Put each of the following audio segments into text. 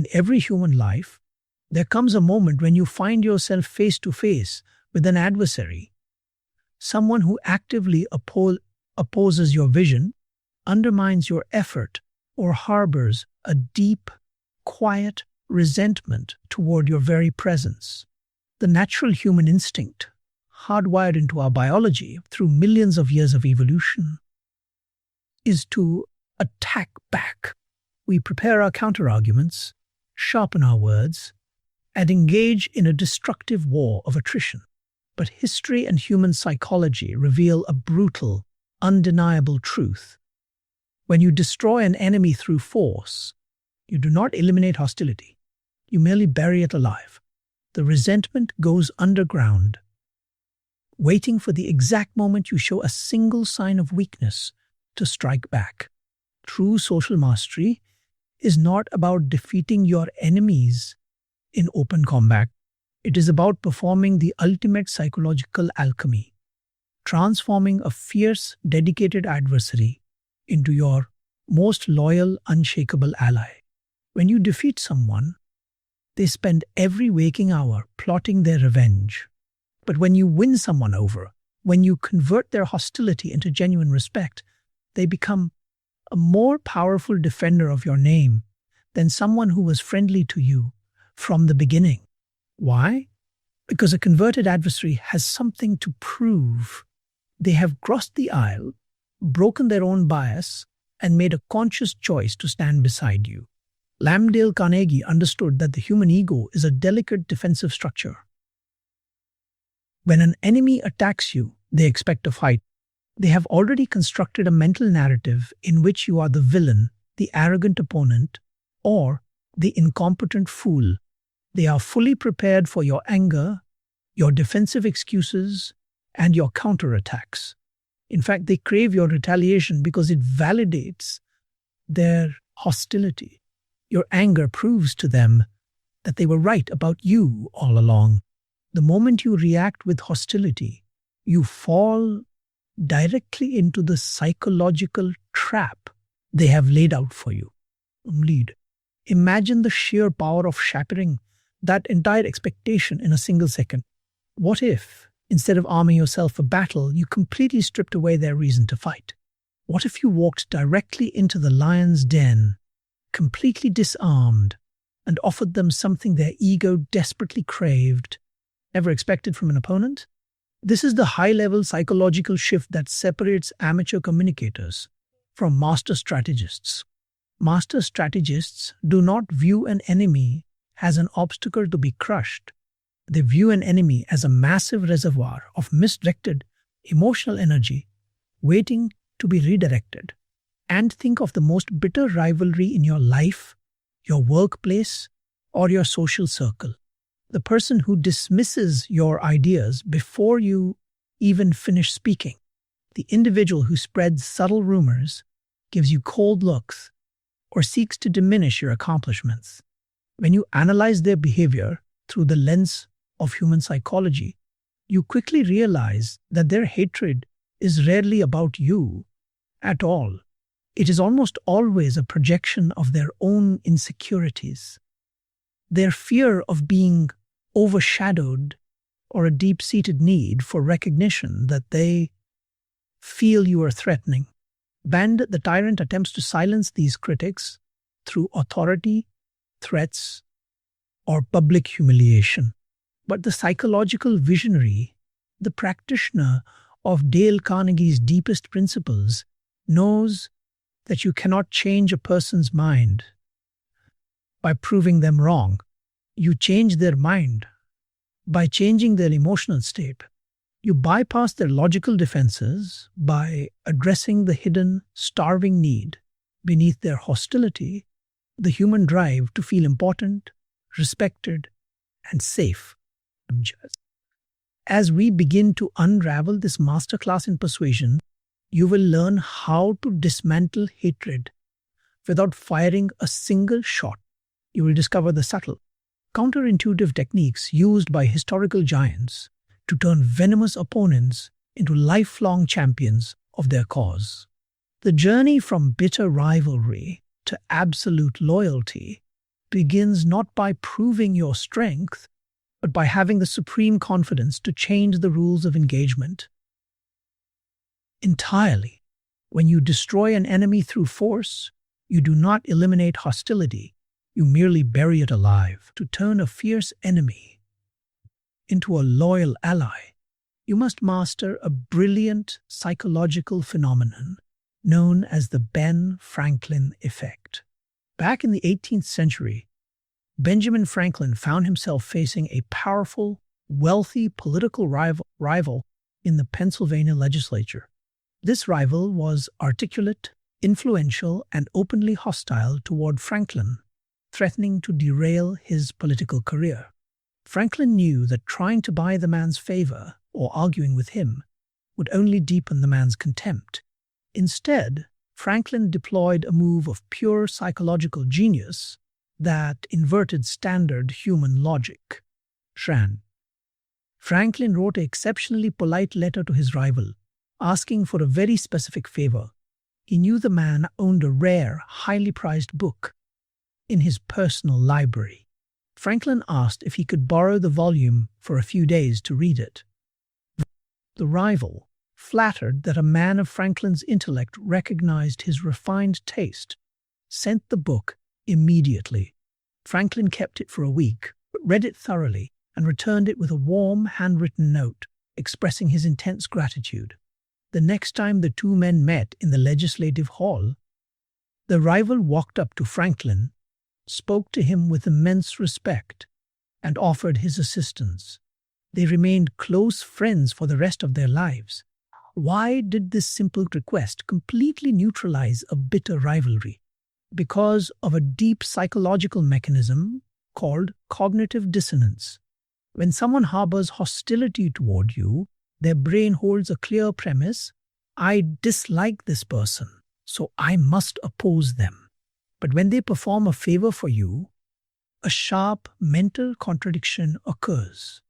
In every human life, there comes a moment when you find yourself face to face with an adversary, someone who actively opposes your vision, undermines your effort, or harbors a deep, quiet resentment toward your very presence. The natural human instinct, hardwired into our biology through millions of years of evolution, is to attack back. We prepare our counterarguments, sharpen our words, and engage in a destructive war of attrition. But history and human psychology reveal a brutal, undeniable truth. When you destroy an enemy through force, you do not eliminate hostility. You merely bury it alive. The resentment goes underground, waiting for the exact moment you show a single sign of weakness to strike back. True social mastery is not about defeating your enemies in open combat. It is about performing the ultimate psychological alchemy, transforming a fierce, dedicated adversary into your most loyal, unshakable ally. When you defeat someone, they spend every waking hour plotting their revenge. But when you win someone over, when you convert their hostility into genuine respect, they become a more powerful defender of your name than someone who was friendly to you from the beginning. Why? Because a converted adversary has something to prove. They have crossed the aisle, broken their own bias, and made a conscious choice to stand beside you. Carnegie understood that the human ego is a delicate defensive structure. When an enemy attacks you, they expect a fight. They have already constructed a mental narrative in which you are the villain, the arrogant opponent, or the incompetent fool. They are fully prepared for your anger, your defensive excuses, and your counterattacks. In fact, they crave your retaliation because it validates their hostility. Your anger proves to them that they were right about you all along. The moment you react with hostility, you fall directly into the psychological trap they have laid out for you. Imagine the sheer power of shattering that entire expectation in a single second. What if, instead of arming yourself for battle, you completely stripped away their reason to fight? What if you walked directly into the lion's den, completely disarmed, and offered them something their ego desperately craved, never expected from an opponent? This is the high-level psychological shift that separates amateur communicators from master strategists. Master strategists do not view an enemy as an obstacle to be crushed. They view an enemy as a massive reservoir of misdirected emotional energy waiting to be redirected. And think of the most bitter rivalry in your life, your workplace, or your social circle. The person who dismisses your ideas before you even finish speaking. The individual who spreads subtle rumors, gives you cold looks, or seeks to diminish your accomplishments. When you analyze their behavior through the lens of human psychology, you quickly realize that their hatred is rarely about you at all. It is almost always a projection of their own insecurities, their fear of being overshadowed, or a deep-seated need for recognition that they feel you are threatening. Bandit the tyrant attempts to silence these critics through authority, threats, or public humiliation. But the psychological visionary, the practitioner of Dale Carnegie's deepest principles, knows that you cannot change a person's mind by proving them wrong. You change their mind by changing their emotional state. You bypass their logical defenses by addressing the hidden, starving need beneath their hostility, the human drive to feel important, respected, and safe. As we begin to unravel this masterclass in persuasion, you will learn how to dismantle hatred without firing a single shot. You will discover the subtle, counterintuitive techniques used by historical giants to turn venomous opponents into lifelong champions of their cause. The journey from bitter rivalry to absolute loyalty begins not by proving your strength, but by having the supreme confidence to change the rules of engagement entirely. When you destroy an enemy through force, you do not eliminate hostility, you merely bury it alive. To turn a fierce enemy into a loyal ally, you must master a brilliant psychological phenomenon known as the Ben Franklin effect. Back in the 18th century, Benjamin Franklin found himself facing a powerful, wealthy political rival in the Pennsylvania legislature. This rival was articulate, influential, and openly hostile toward Franklin, threatening to derail his political career. Franklin knew that trying to buy the man's favor or arguing with him would only deepen the man's contempt. Instead, Franklin deployed a move of pure psychological genius that inverted standard human logic. Franklin wrote an exceptionally polite letter to his rival, asking for a very specific favor. He knew the man owned a rare, highly prized book in his personal library. Franklin asked if he could borrow the volume for a few days to read it. The rival, flattered that a man of Franklin's intellect recognized his refined taste, sent the book immediately. Franklin kept it for a week, but read it thoroughly and returned it with a warm, handwritten note expressing his intense gratitude. The next time the two men met in the legislative hall, the rival walked up to Franklin, spoke to him with immense respect, and offered his assistance. They remained close friends for the rest of their lives. Why did this simple request completely neutralize a bitter rivalry? Because of a deep psychological mechanism called cognitive dissonance. When someone harbors hostility toward you, their brain holds a clear premise: I dislike this person, so I must oppose them. But when they perform a favor for you, a sharp mental contradiction occurs.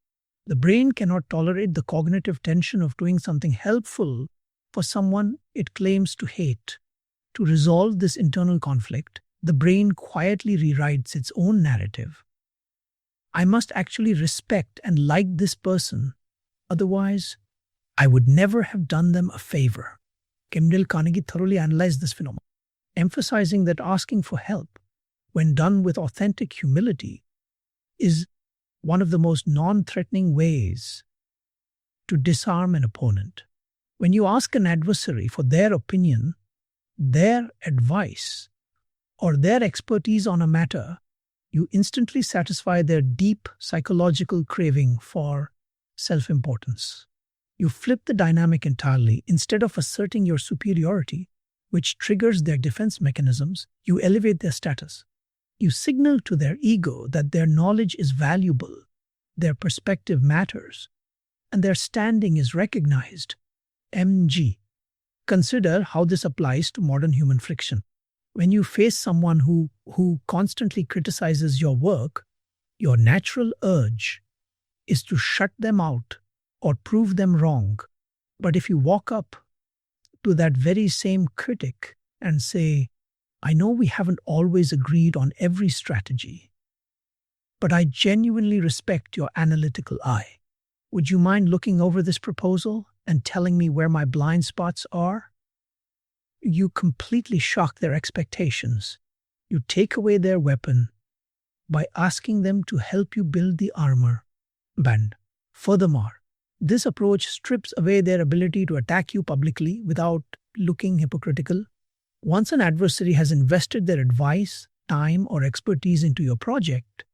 The brain cannot tolerate the cognitive tension of doing something helpful for someone it claims to hate. To resolve this internal conflict, the brain quietly rewrites its own narrative. I must actually respect and like this person, otherwise I would never have done them a favor. Carnegie thoroughly analyzed this phenomenon, emphasizing that asking for help, when done with authentic humility, is one of the most non-threatening ways to disarm an opponent. When you ask an adversary for their opinion, their advice, or their expertise on a matter, you instantly satisfy their deep psychological craving for self-importance. You flip the dynamic entirely. Instead of asserting your superiority, which triggers their defense mechanisms, you elevate their status. You signal to their ego that their knowledge is valuable, their perspective matters, and their standing is recognized. MG. Consider how this applies to modern human friction. When you face someone who constantly criticizes your work, your natural urge is to shut them out or prove them wrong. But if you walk up to that very same critic and say, I know we haven't always agreed on every strategy, but I genuinely respect your analytical eye. Would you mind looking over this proposal and telling me where my blind spots are? You completely shock their expectations. You take away their weapon by asking them to help you build the armor. And furthermore, this approach strips away their ability to attack you publicly without looking hypocritical. Once an adversary has invested their advice, time, or expertise into your project,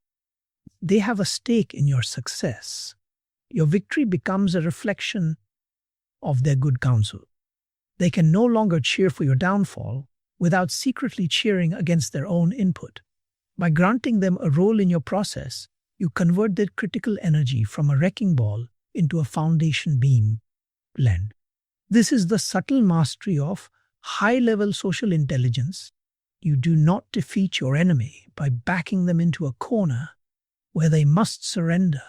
they have a stake in your success. Your victory becomes a reflection of their good counsel. They can no longer cheer for your downfall without secretly cheering against their own input. By granting them a role in your process, you convert their critical energy from a wrecking ball into a foundation beam. Blend. This is the subtle mastery of high-level social intelligence. You do not defeat your enemy by backing them into a corner where they must surrender.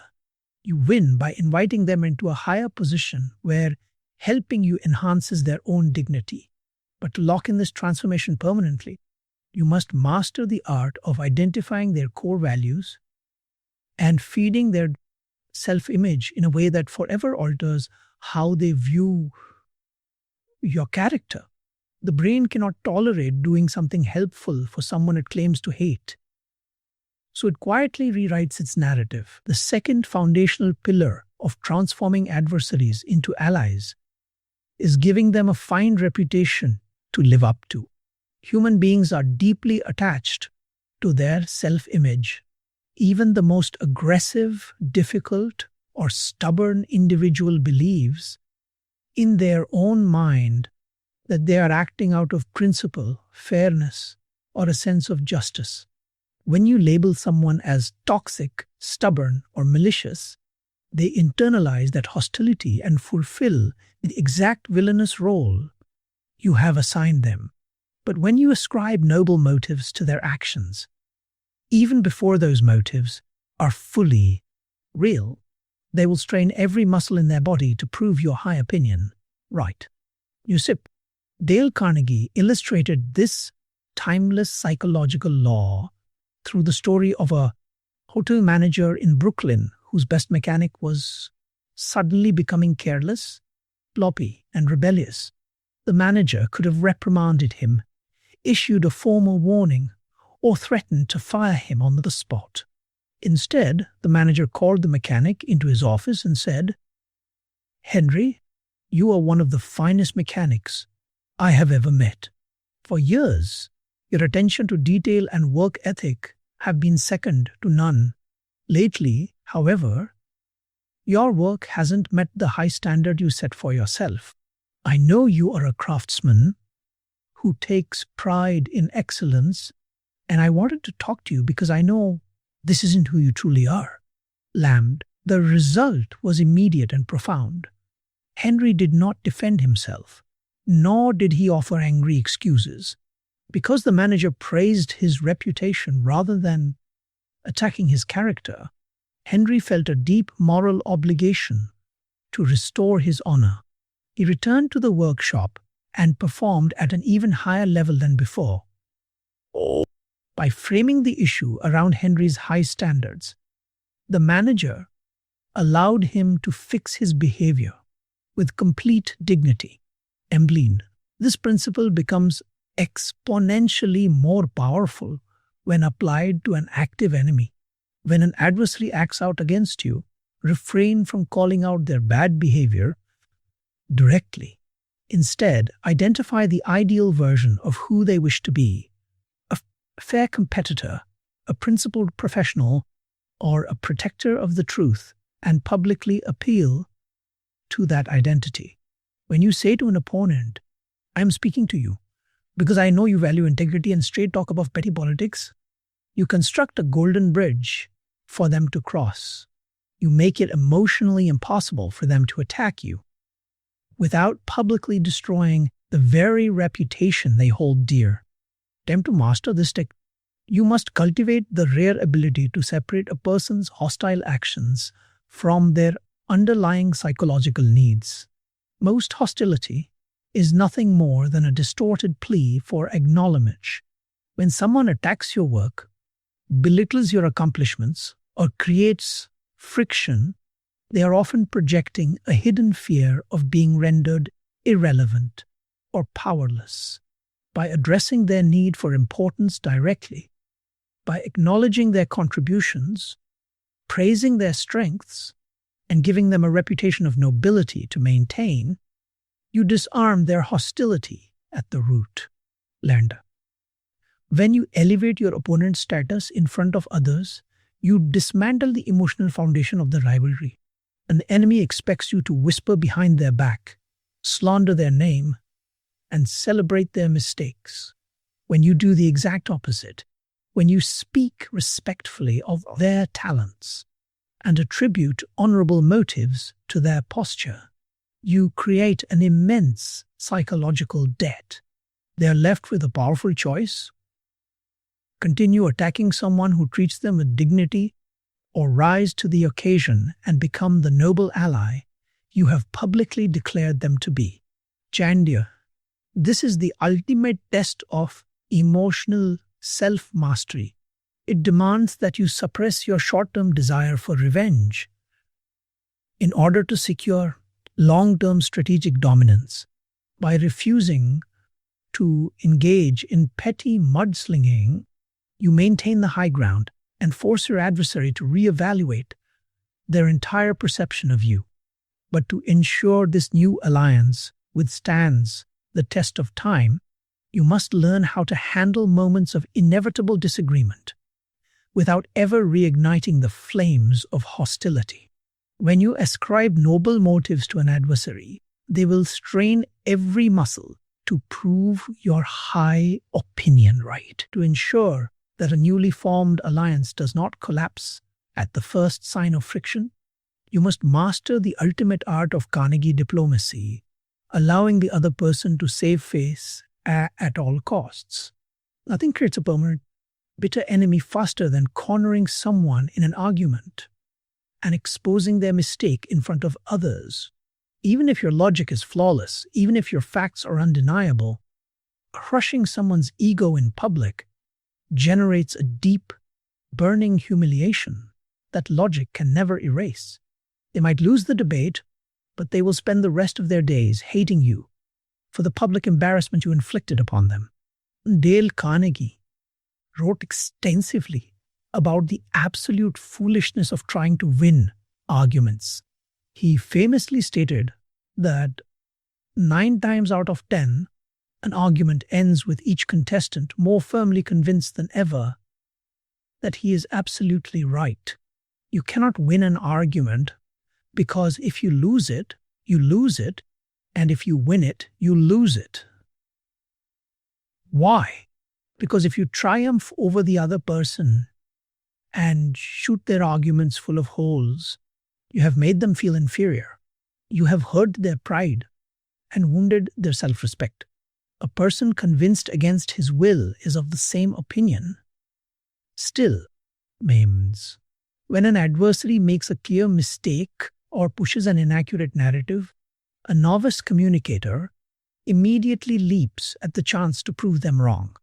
You win by inviting them into a higher position where helping you enhances their own dignity. But to lock in this transformation permanently, You must master the art of identifying their core values and feeding their self-image in a way that forever alters how they view your character. The brain cannot tolerate doing something helpful for someone it claims to hate. So it quietly rewrites its narrative. The second foundational pillar of transforming adversaries into allies is giving them a fine reputation to live up to. Human beings are deeply attached to their self-image. Even the most aggressive, difficult, or stubborn individual believes in their own mind that they are acting out of principle, fairness, or a sense of justice. When you label someone as toxic, stubborn, or malicious, they internalize that hostility and fulfill the exact villainous role you have assigned them. But when you ascribe noble motives to their actions, even before those motives are fully real, they will strain every muscle in their body to prove your high opinion right. Dale Carnegie illustrated this timeless psychological law through the story of a hotel manager in Brooklyn whose best mechanic was suddenly becoming careless, sloppy, and rebellious. The manager could have reprimanded him, issued a formal warning, or threatened to fire him on the spot. Instead, the manager called the mechanic into his office and said, "Henry, you are one of the finest mechanics I have ever met. For years, your attention to detail and work ethic have been second to none. Lately, however, your work hasn't met the high standard you set for yourself. I know you are a craftsman who takes pride in excellence, and I wanted to talk to you because I know this isn't who you truly are." Lambed. The result was immediate and profound. Henry did not defend himself, nor did he offer angry excuses. Because the manager praised his reputation rather than attacking his character, Henry felt a deep moral obligation to restore his honor. He returned to the workshop and performed at an even higher level than before. By framing the issue around Henry's high standards, the manager allowed him to fix his behavior with complete dignity. This principle becomes exponentially more powerful when applied to an active enemy. When an adversary acts out against you, refrain from calling out their bad behavior directly. Instead, identify the ideal version of who they wish to be: a fair competitor, a principled professional, or a protector of the truth, and publicly appeal to that identity. When you say to an opponent, "I am speaking to you because I know you value integrity and straight talk above petty politics," you construct a golden bridge for them to cross. You make it emotionally impossible for them to attack you without publicly destroying the very reputation they hold dear. To master this technique, you must cultivate the rare ability to separate a person's hostile actions from their underlying psychological needs. Most hostility is nothing more than a distorted plea for acknowledgement. When someone attacks your work, belittles your accomplishments, or creates friction, they are often projecting a hidden fear of being rendered irrelevant or powerless. By addressing their need for importance directly, by acknowledging their contributions, praising their strengths, and giving them a reputation of nobility to maintain, you disarm their hostility at the root. When you elevate your opponent's status in front of others, you dismantle the emotional foundation of the rivalry. An enemy expects you to whisper behind their back, slander their name, and celebrate their mistakes. When you do the exact opposite, when you speak respectfully of their talents and attribute honorable motives to their posture, you create an immense psychological debt. They are left with a powerful choice: continue attacking someone who treats them with dignity, or rise to the occasion and become the noble ally you have publicly declared them to be. This is the ultimate test of emotional self-mastery. It demands that you suppress your short-term desire for revenge in order to secure long-term strategic dominance. By refusing to engage in petty mudslinging, you maintain the high ground and force your adversary to reevaluate their entire perception of you. But to ensure this new alliance withstands the test of time, you must learn how to handle moments of inevitable disagreement without ever reigniting the flames of hostility. When you ascribe noble motives to an adversary, they will strain every muscle to prove your high opinion right, to ensure that a newly formed alliance does not collapse at the first sign of friction. You must master the ultimate art of Carnegie diplomacy, allowing the other person to save face at all costs. Nothing creates a permanent, bitter enemy faster than cornering someone in an argument and exposing their mistake in front of others. Even if your logic is flawless, even if your facts are undeniable, crushing someone's ego in public generates a deep, burning humiliation that logic can never erase. They might lose the debate, but they will spend the rest of their days hating you for the public embarrassment you inflicted upon them. Dale Carnegie wrote extensively about the absolute foolishness of trying to win arguments. He famously stated that 9 times out of 10, an argument ends with each contestant more firmly convinced than ever that he is absolutely right. You cannot win an argument because if you lose it, you lose it, and if you win it, you lose it. Why? Because if you triumph over the other person and shoot their arguments full of holes, you have made them feel inferior. You have hurt their pride and wounded their self-respect. A person convinced against his will is of the same opinion. Still maims. When an adversary makes a clear mistake or pushes an inaccurate narrative, a novice communicator immediately leaps at the chance to prove them wrong.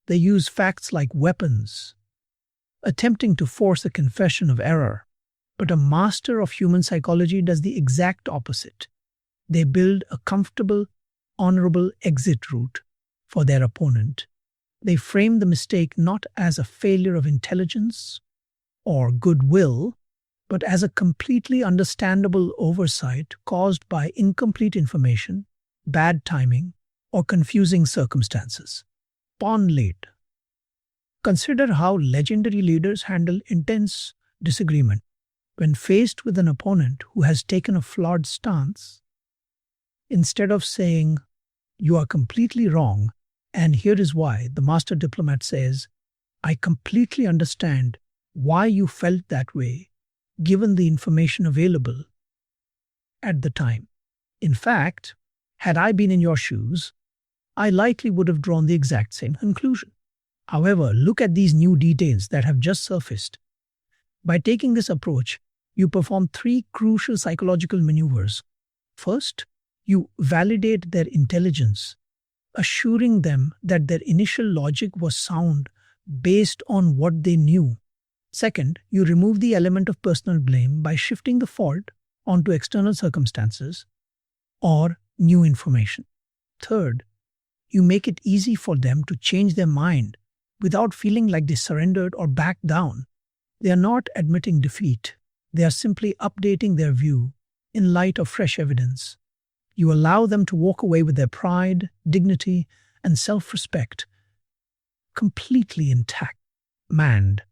They use facts like weapons, attempting to force a confession of error. But a master of human psychology does the exact opposite. They build a comfortable, honorable exit route for their opponent. They frame the mistake not as a failure of intelligence or goodwill, but as a completely understandable oversight caused by incomplete information, bad timing, or confusing circumstances. Pawn late. Consider how legendary leaders handle intense disagreement. When faced with an opponent who has taken a flawed stance, instead of saying, "You are completely wrong, and here is why," the master diplomat says, "I completely understand why you felt that way, given the information available at the time. In fact, had I been in your shoes, I likely would have drawn the exact same conclusion. However, look at these new details that have just surfaced." By taking this approach, you perform 3 crucial psychological maneuvers. First, you validate their intelligence, assuring them that their initial logic was sound based on what they knew. Second, you remove the element of personal blame by shifting the fault onto external circumstances or new information. Third, you make it easy for them to change their mind without feeling like they surrendered or backed down. They are not admitting defeat. They are simply updating their view in light of fresh evidence. You allow them to walk away with their pride, dignity, and self-respect completely intact. Manned.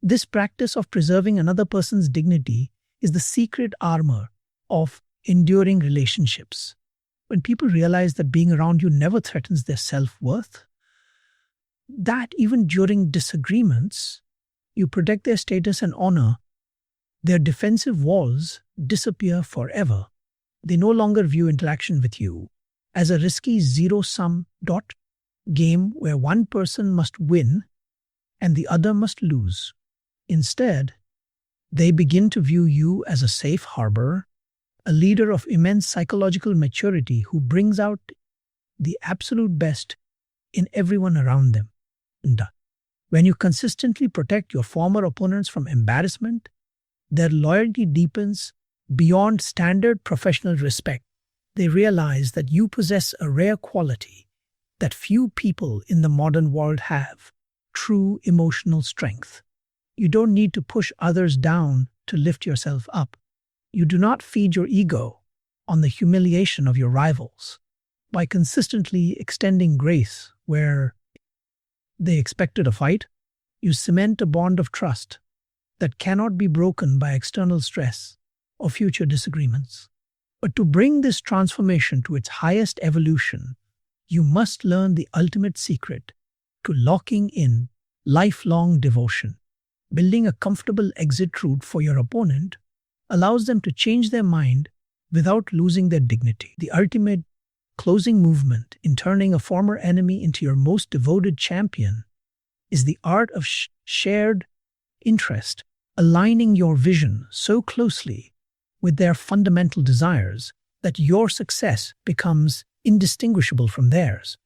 This practice of preserving another person's dignity is the secret armor of enduring relationships. When people realize that being around you never threatens their self-worth, that even during disagreements, you protect their status and honor, their defensive walls disappear forever. They no longer view interaction with you as a risky zero-sum game where one person must win and the other must lose. Instead, they begin to view you as a safe harbor, a leader of immense psychological maturity who brings out the absolute best in everyone around them. And when you consistently protect your former opponents from embarrassment, their loyalty deepens beyond standard professional respect. They realize that you possess a rare quality that few people in the modern world have: true emotional strength. You don't need to push others down to lift yourself up. You do not feed your ego on the humiliation of your rivals. By consistently extending grace where they expected a fight, you cement a bond of trust that cannot be broken by external stress or future disagreements. But to bring this transformation to its highest evolution, you must learn the ultimate secret to locking in lifelong devotion. Building a comfortable exit route for your opponent allows them to change their mind without losing their dignity. The ultimate closing movement in turning a former enemy into your most devoted champion is the art of shared interest, aligning your vision so closely with their fundamental desires that your success becomes indistinguishable from theirs.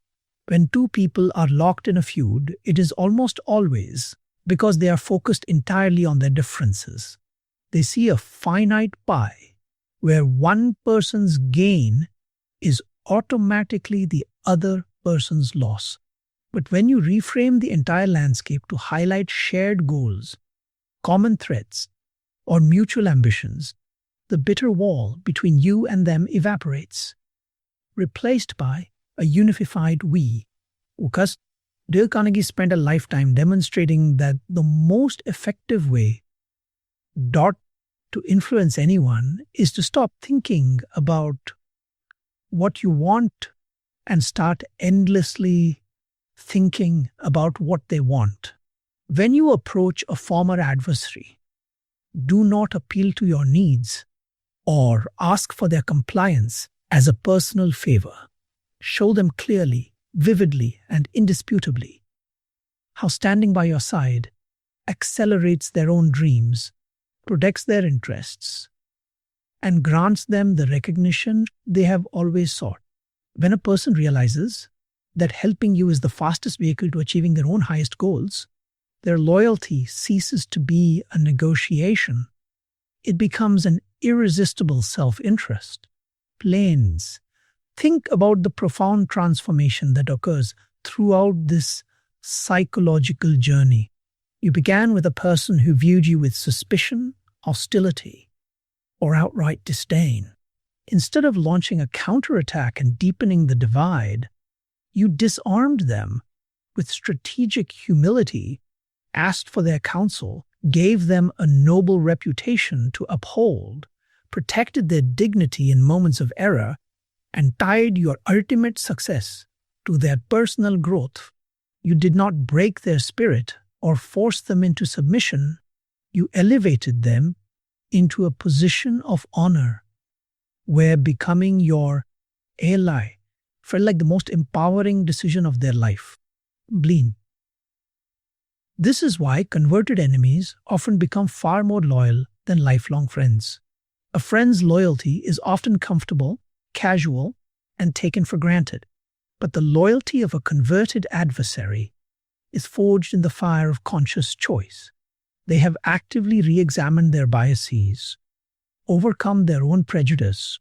When two people are locked in a feud, it is almost always because they are focused entirely on their differences. They see a finite pie where one person's gain is automatically the other person's loss. But when you reframe the entire landscape to highlight shared goals, common threats, or mutual ambitions, the bitter wall between you and them evaporates, replaced by a unified we. Because Dale Carnegie spent a lifetime demonstrating that the most effective way to influence anyone is to stop thinking about what you want and start endlessly thinking about what they want. When you approach a former adversary, do not appeal to your needs or ask for their compliance as a personal favor. Show them clearly, vividly, and indisputably how standing by your side accelerates their own dreams, protects their interests, and grants them the recognition they have always sought. When a person realizes that helping you is the fastest vehicle to achieving their own highest goals, their loyalty ceases to be a negotiation. It becomes an irresistible self-interest. Planes. Think about the profound transformation that occurs throughout this psychological journey. You began with a person who viewed you with suspicion, hostility, or outright disdain. Instead of launching a counterattack and deepening the divide, you disarmed them with strategic humility, asked for their counsel, gave them a noble reputation to uphold, protected their dignity in moments of error, and tied your ultimate success to their personal growth. You did not break their spirit or force them into submission. You elevated them into a position of honor where becoming your ally felt like the most empowering decision of their life. Bleen. This is why converted enemies often become far more loyal than lifelong friends. A friend's loyalty is often comfortable, casual, and taken for granted. But the loyalty of a converted adversary is forged in the fire of conscious choice. They have actively re-examined their biases, overcome their own prejudice,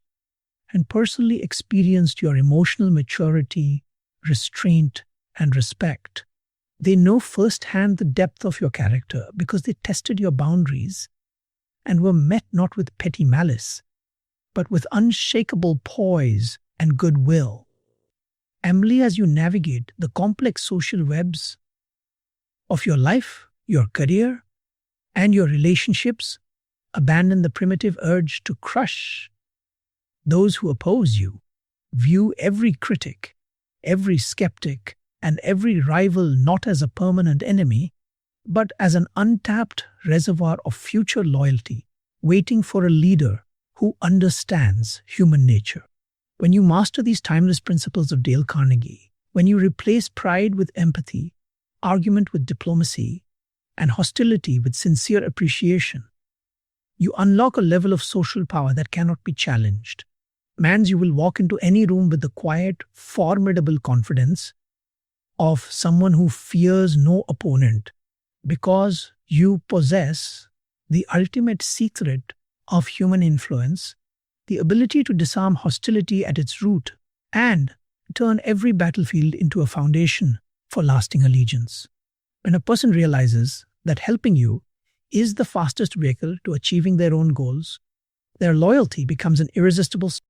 and personally experienced your emotional maturity, restraint, and respect. They know firsthand the depth of your character because they tested your boundaries and were met not with petty malice, but with unshakable poise and goodwill. Emily, as you navigate the complex social webs of your life, your career, and your relationships, abandon the primitive urge to crush those who oppose you. View every critic, every skeptic, and every rival not as a permanent enemy, but as an untapped reservoir of future loyalty, waiting for a leader who understands human nature. When you master these timeless principles of Dale Carnegie, when you replace pride with empathy, argument with diplomacy, and hostility with sincere appreciation, you unlock a level of social power that cannot be challenged. You will walk into any room with the quiet, formidable confidence of someone who fears no opponent, because you possess the ultimate secret of human influence, the ability to disarm hostility at its root and turn every battlefield into a foundation for lasting allegiance. When a person realizes that helping you is the fastest vehicle to achieving their own goals, their loyalty becomes an irresistible